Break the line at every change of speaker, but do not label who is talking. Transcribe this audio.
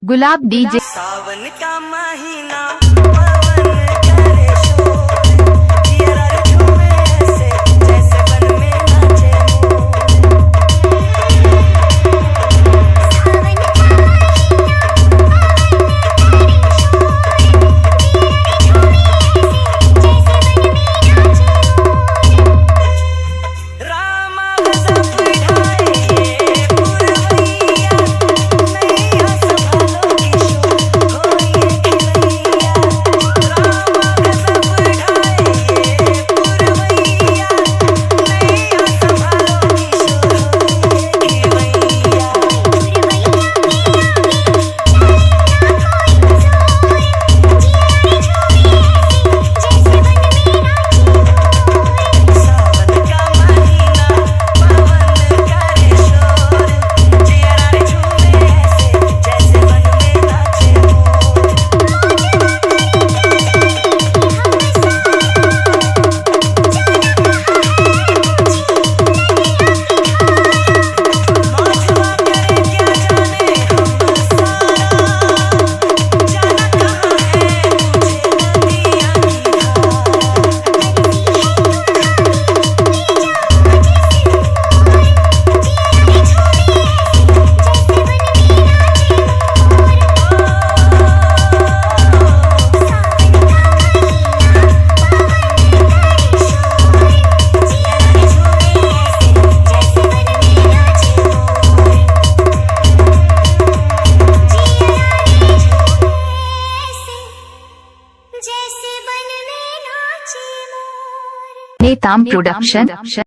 गुलाब डीजे।
सावन का महीना पवन करे शोर, जियरा झूमे ऐसे जैसे बन में नाचे मोर। सावन का
नेताम प्रोडक्शन।